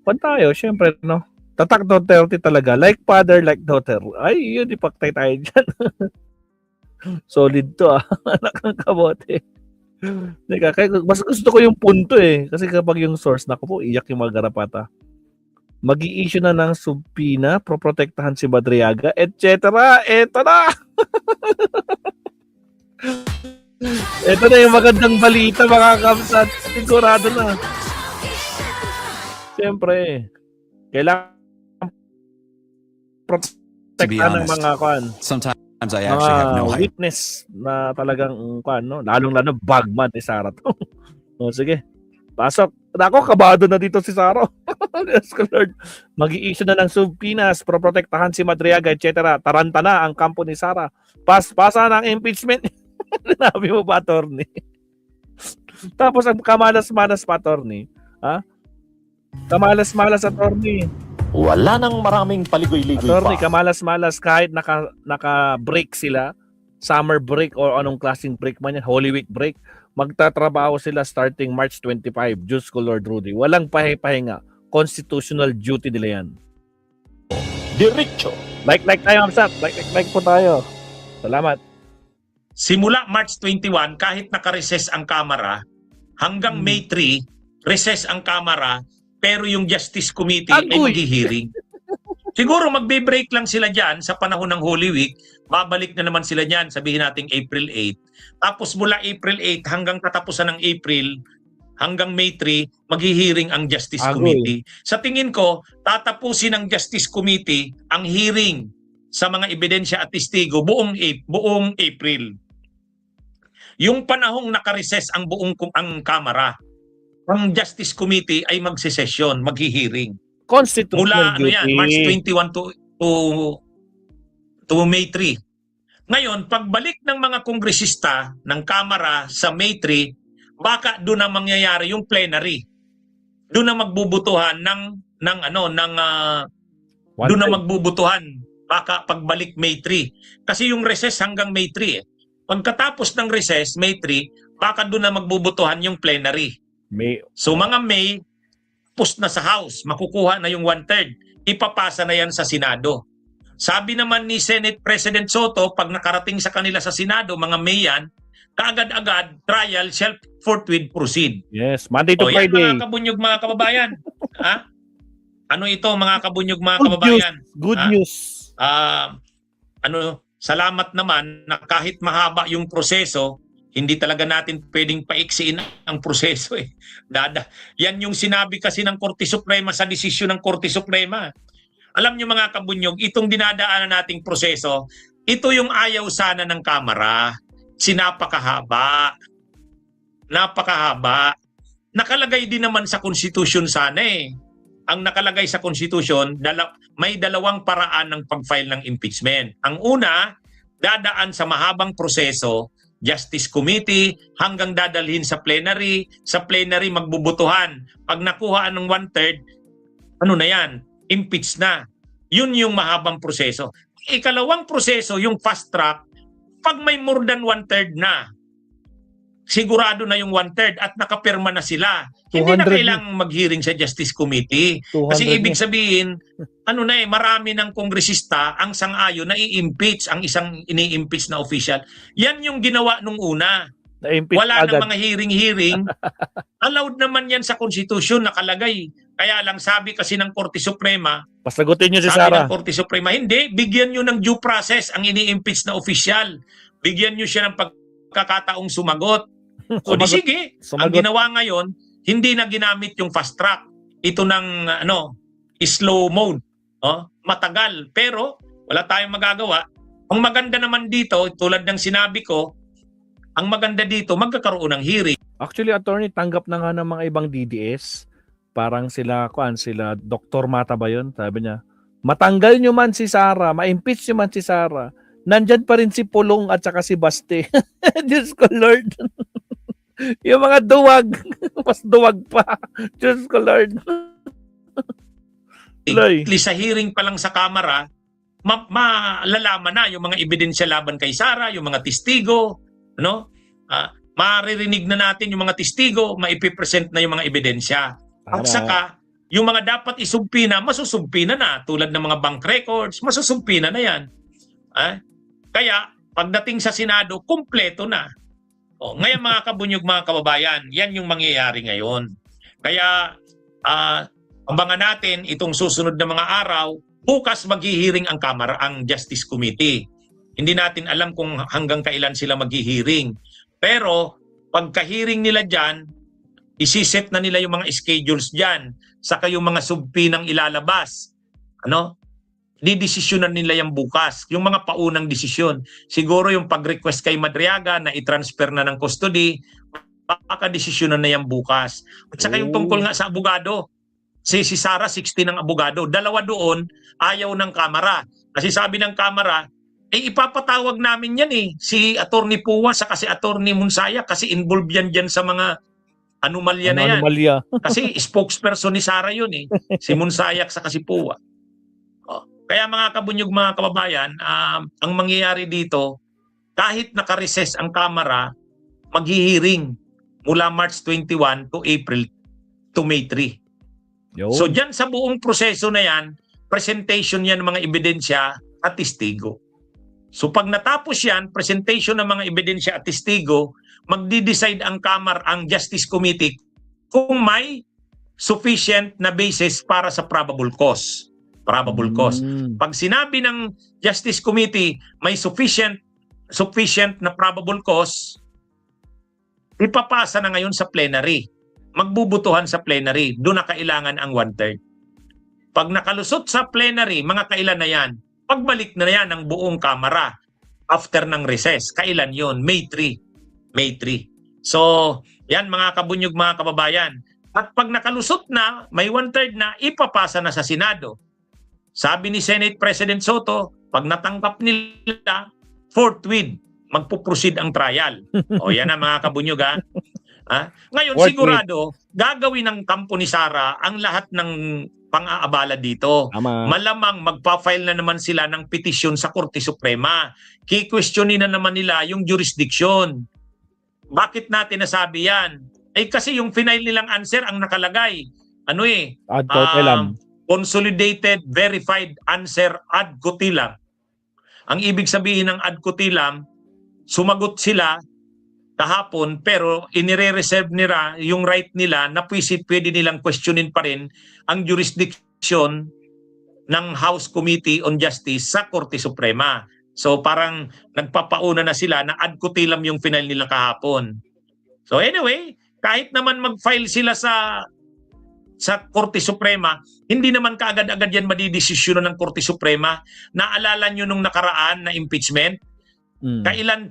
Kung tayo, syempre, no? Tatak Duterte talaga. Like father, like daughter. Ay, yun, ipaktay tayo dyan. Solid to, anak ng kabote. Teka, kaya mas gusto ko yung punto eh. Kasi kapag yung source, naku po, iyak yung mga garapata. Mag-i-issue na ng subpoena, proprotektahan si Madriaga, etc. Eto na! Eto na yung magandang balita, mga kamsat. Sigurado na. Siyempre, kailangan protektahan ng mga kwan. Sometimes I actually have no idea. Witness na talagang kwan, no? Lalong-lalo bagman ni Sara to. O sige, pasok. Ako, kabado na dito si Sara. Yes, Lord. Mag-i-issue na ng subpoenas, proprotektahan si Madriaga, etc. Taranta na ang kampo ni Sara. Pasa ng impeachment. Sinabi mo pa, attorney. Tapos ang kamalas-malas pa, attorney. Ha? Kamalas-malas, attorney. Wala nang maraming paligoy-ligoy Attorney, pa. kamalas-malas kahit naka-break sila, summer break o anong klaseng break man yan, Holy Week break, magtatrabaho sila starting March 25. Diyos ko, Lord Rudy. Walang pahinga. Constitutional duty nila yan. Diretso. Like tayo, Amsat. Like po tayo. Salamat. Simula March 21, kahit naka-recess ang Kamara, hanggang May 3, recess ang Kamara, pero yung Justice Committee ay Agoy! maghihiring. Siguro magbe-break lang sila dyan sa panahon ng Holy Week, babalik na naman sila dyan, sabihin natin April 8. Tapos mula April 8 hanggang katapusan ng April, hanggang May 3, maghihiring ang Justice Agoy. Committee. Sa tingin ko, tatapusin ng Justice Committee ang hearing sa mga ebidensya at testigo buong April. Yung panahong naka-recess ang ang Kamara, ang Justice Committee ay magsesesyon, maghihiring. Constitutional Mula duty. March 21 to May 3. Ngayon, pagbalik ng mga kongresista ng Kamara sa May 3, baka doon na mangyayari yung plenary. Doon na magbubutuhan doon na magbubutuhan baka pagbalik May 3. Kasi yung recess hanggang May 3 eh. Pagkatapos ng recess, May 3, baka doon na magbubutuhan yung plenary. So mga May, post na sa House, makukuha na yung 1/3. Ipapasa na yan sa Senado. Sabi naman ni Senate President Soto, pag nakarating sa kanila sa Senado, mga May yan, kaagad-agad, trial shall forthwith proceed. Yes, Monday to O yan, Friday. mga kabunyog, mga kababayan. Ha? Ano ito, mga kabunyog, mga Good kababayan? Good Ha? news. Salamat naman na kahit mahaba yung proseso, hindi talaga natin pwedeng paiksiin ang proseso eh. Yan yung sinabi kasi ng Korte Suprema sa desisyon ng Korte Suprema. Alam nyo mga kabunyog, itong dinadaanan nating proseso, ito yung ayaw sana ng Kamara. Sinapakahaba. Napakahaba. Nakalagay din naman sa konstitusyon sana eh. Ang nakalagay sa konstitusyon, may dalawang paraan ng pag-file ng impeachment. Ang una, dadaan sa mahabang proseso, Justice Committee, hanggang dadalhin sa plenary magbubutuhan. Pag nakuha ng 1/3, ano na yan? Impeach na. Yun yung mahabang proseso. Ikalawang proseso, yung fast track, pag may more than 1/3 na, sigurado na yung 1/3 at nakapirma na sila. Hindi na kailangang mag-hearing sa Justice Committee. Kasi ibig sabihin, marami ng kongresista ang sang-ayon na i-impeach ang isang ini-impeach na official. Yan yung ginawa nung una. Wala na mga hearing-hearing. Allowed naman yan sa konstitusyon, nakalagay. Kaya lang sabi kasi ng Korte Suprema, pasagutin nyo si sabi Sara. ng Korte Suprema, hindi, bigyan nyo ng due process ang ini-impeach na official. Bigyan nyo siya ng pagkakataong sumagot. O di sige, ang ginawa ngayon, hindi na ginamit yung fast track. Ito ng slow mode. Matagal. Pero wala tayong magagawa. Ang maganda naman dito, tulad ng sinabi ko, ang maganda dito, magkakaroon ng hearing. Actually, attorney, tanggap na nga ng mga ibang DDS. Parang sila Dr. Mata ba yun? Sabi niya, matanggal nyo man si Sara, ma-impeach nyo man si Sara, nandyan pa rin si Pulong at saka si Baste. Diyos ko, Lord. Yung mga duwag, mas duwag pa. Diyos ko, Lord. At least sa hearing pa lang sa Kamara, malalaman na yung mga ebidensya laban kay Sara, yung mga testigo, maririnig na natin yung mga testigo, maipipresent na yung mga ebidensya. At saka, yung mga dapat isumpina, masusumpina na. Tulad ng mga bank records, masusumpina na yan. Kaya, pagdating sa Senado, kumpleto na. Ngayon mga kabunyog, mga kababayan, yan yung mangyayari ngayon. Kaya, abangan natin itong susunod na mga araw, bukas maghihiring ang Kamara, ang Justice Committee. Hindi natin alam kung hanggang kailan sila maghihiring. Pero, pagka-hearing nila dyan, isiset na nila yung mga schedules dyan, saka yung mga subpinang ilalabas. Didesisyonan nila yung bukas, yung mga paunang desisyon. Siguro yung pag-request kay Madriaga na i-transfer na ng custody, baka desisyonan na yung bukas. At saka yung tungkol nga sa abogado, si Sara 16 ng abogado, dalawa doon, ayaw ng Kamara. Kasi sabi ng Kamara, ipapatawag namin yan si Attorney Puwa saka si Attorney Munsaya kasi involved yan dyan sa mga anomalya na yan. Anomalya. Kasi spokesperson ni Sara yun si Munsayak saka si Puwa. Kaya mga kabunyog, mga kababayan, ang mangyayari dito, kahit naka-recess ang Kamara, maghihiring mula March 21 to April to May 3. Yo. So dyan sa buong proseso na yan, presentation yan ng mga ebidensya at testigo. So pag natapos yan, presentation ng mga ebidensya at testigo, magdi-decide ang Kamara, ang Justice Committee, kung may sufficient na basis para sa probable cause. Probable cause. Pag sinabi ng Justice Committee may sufficient na probable cause, ipapasa na ngayon sa plenary. Magbubutuhan sa plenary. Doon na kailangan ang 1/3. Pag nakalusot sa plenary, mga kailan na yan? Pagbalik na yan ng buong Kamara after ng recess. Kailan yon? May 3. May 3. So, yan mga kabunyog, mga kababayan. At pag nakalusot na, may 1/3 na, ipapasa na sa Senado. Sabi ni Senate President Soto, pag natanggap nila, forthwith, magpuproceed ang trial. Yan na mga kabunyog Ngayon sigurado, gagawin ng kampo ni Sara ang lahat ng pang-aabala dito. Malamang magpa-file na naman sila ng petisyon sa Korte Suprema. Ki-questionin na naman nila yung jurisdiction. Bakit natin nasabi yan? Kasi yung final nilang answer ang nakalagay. Ad cautelam. Consolidated Verified Answer ad cautelam. Ang ibig sabihin ng ad cautelam, sumagot sila kahapon pero inire-reserve nila yung right nila na pwede nilang questionin pa rin ang jurisdiction ng House Committee on Justice sa Korte Suprema. So parang nagpapauna na sila na ad cautelam yung final nila kahapon. So anyway, kahit naman mag-file sila sa Korte Suprema, hindi naman kaagad-agad yan madidesisyonan ng Korte Suprema. Naalala nyo nung nakaraan na impeachment? Kailan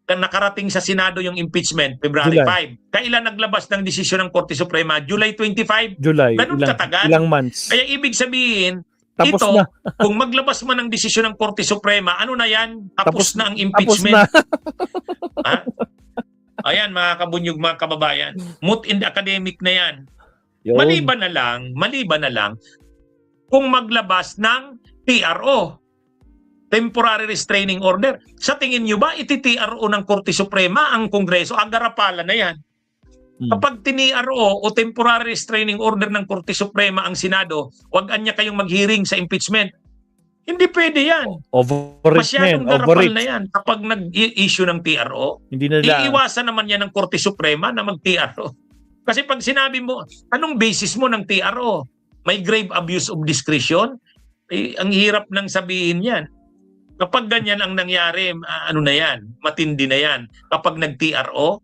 nakarating sa Senado yung impeachment? February 5. Kailan naglabas ng desisyon ng Korte Suprema? July 25? July. Ganun katagal. Ilang months. Kaya ibig sabihin, tapos ito, na. kung maglabas man ng desisyon ng Korte Suprema, ano na yan? Tapos na ang impeachment. Ayan mga kabunyog, mga kababayan. Moot in the academic na yan. Yun. Maliban na lang kung maglabas ng TRO, Temporary Restraining Order. Sa tingin nyo ba iti-TRO ng Korte Suprema ang Kongreso? Agarapala na yan. Kapag tini-RO o Temporary Restraining Order ng Korte Suprema ang Senado, wag-an niya kayong mag-hearing sa impeachment. Hindi pwede yan. Masyadong garapal na yan. Kapag nag-issue ng TRO, iiwasan naman yan ng Korte Suprema na mag-TRO. Kasi pag sinabi mo, anong basis mo ng TRO? May grave abuse of discretion? Ang hirap nang sabihin yan. Kapag ganyan ang nangyari, ano na yan? Matindi na yan. Kapag nag-TRO,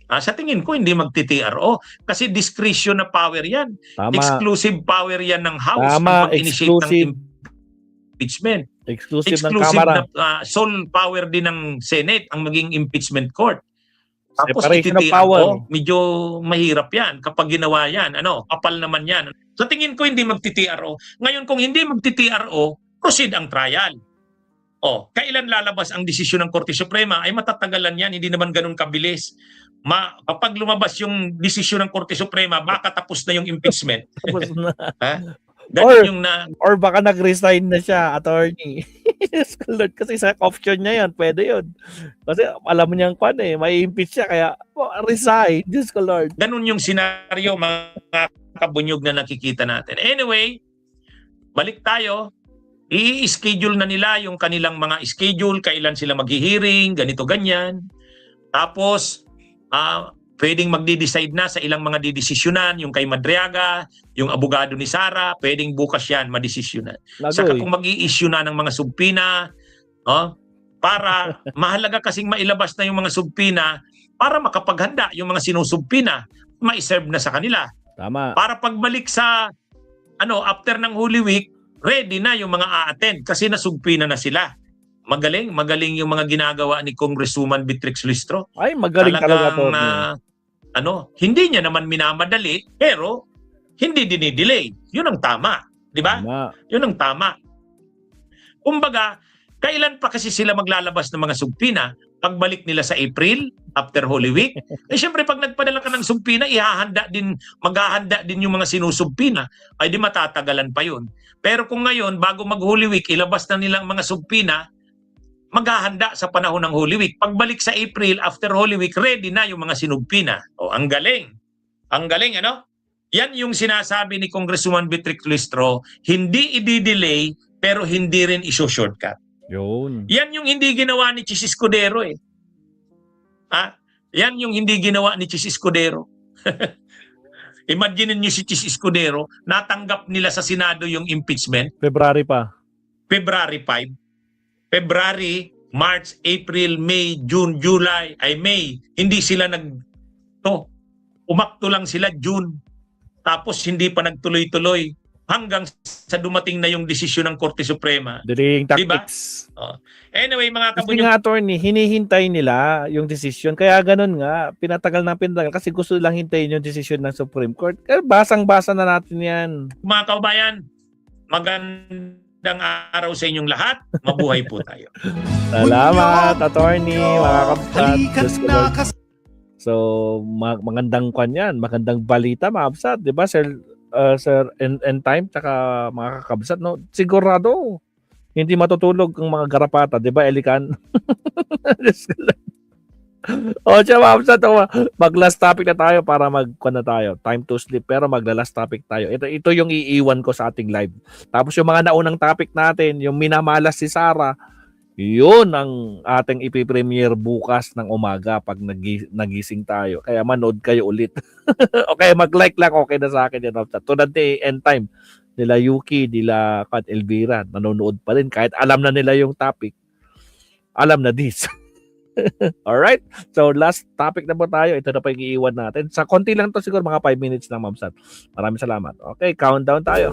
sa tingin ko hindi magti-TRO. Kasi discretion na power yan. Tama. Exclusive power yan ng House. Tama, pag-initiate ng impeachment. Exclusive ng Kamara. Na sole power din ng Senate ang maging impeachment court. Tapos Separation of power. Medyo mahirap yan kapag ginawa yan. Kapal naman yan. Sa tingin ko hindi magti-TRO. Ngayon kung hindi magti-TRO, proceed ang trial. Kailan lalabas ang desisyon ng Korte Suprema? Ay matatagalan yan, hindi naman ganun kabilis. Kapag lumabas yung desisyon ng Korte Suprema, baka tapos na yung impeachment. Tapos na. Or baka nag-resign na siya, attorney. Kasi sa option niya yan, pwede yun. Kasi alam niya may impeach siya, kaya resign. Diyos ko Lord. Ganun yung senaryo, mga kabunyog na nakikita natin. Anyway, balik tayo. I-schedule na nila yung kanilang mga schedule, kailan sila maghihiring, ganito, ganyan. Tapos, pwedeng magdi-decide na sa ilang mga didesisyonan, yung kay Madriaga, yung abogado ni Sara, pwedeng bukas yan madesisyonan. Saka kung mag-i-issue na ng mga subpina, para mahalaga kasing mailabas na yung mga subpina para makapaghanda yung mga sinusubpina, ma-serve na sa kanila. Tama. Para pagbalik sa after ng Holy Week, ready na yung mga a-attend kasi nasubpina na sila. Magaling yung mga ginagawa ni Congresswoman Beatrix Listro. Ay, magaling talaga to. Hindi niya naman minamadali, pero hindi dinidelay. Yun ang tama. Di ba? Yun ang tama. Kumbaga, kailan pa kasi sila maglalabas ng mga subpina? Pagbalik nila sa April, after Holy Week. Siyempre, pag nagpadala ka ng subpina, maghahanda din yung mga sinusubpina. Ay di matatagalan pa yun. Pero kung ngayon, bago mag-Holy Week, ilabas na nilang mga subpina, maghahanda sa panahon ng Holy Week. Pagbalik sa April, after Holy Week, ready na yung mga sinubpina. Ang galing. Ang galing, Yan yung sinasabi ni Congresswoman Beatrix Listro, hindi i-delay, pero hindi rin iso-shortcut. Yun. Yan yung hindi ginawa ni Chis Escudero Yan yung hindi ginawa ni Chis Escudero. Imagine niyo si Chis Escudero, natanggap nila sa Senado yung impeachment. February pa. February 5. February, March, April, May, June, July, May. Hindi sila umakto lang sila June. Tapos hindi pa nagtuloy-tuloy hanggang sa dumating na yung desisyon ng Korte Suprema. Delaying tactics. Diba? Anyway, mga Kasi kabunyog, nga, attorney, hinihintay nila yung desisyon. Kaya ganun nga, pinatagal kasi gusto lang hintayin yung desisyon ng Supreme Court. Kaya basang-basa na natin yan. mga kaubayan, magandang araw sa inyong lahat. Mabuhay po tayo. Salamat, attorney, mga kapsat. So, magandang kwan yan. Magandang balita, mga kapsat. Diba, Sir and time, tsaka mga kakabsat, no? Sigurado, hindi matutulog ang mga garapata, di ba, Elikan? Siya, mga kapsat, mag-last topic na tayo para na tayo. Time to sleep, pero mag-last topic tayo. Ito yung iiwan ko sa ating live. Tapos yung mga naunang topic natin, yung minamalas si Sara, yun ang ating ipipremiere bukas ng umaga pag nagising tayo. Kaya manood kayo ulit. Okay, mag-like lang, okay na sa akin yan. Tulad ni End Time, nila Yuki, nila Kat Elvira, nanonood pa rin. Kahit alam na nila yung topic, alam na this. Alright? So, last topic na po tayo. Ito na pa yung iiwan natin. Sa konti lang to siguro, mga 5 minutes lang, Ma'am Sat. Maraming salamat. Okay, countdown tayo.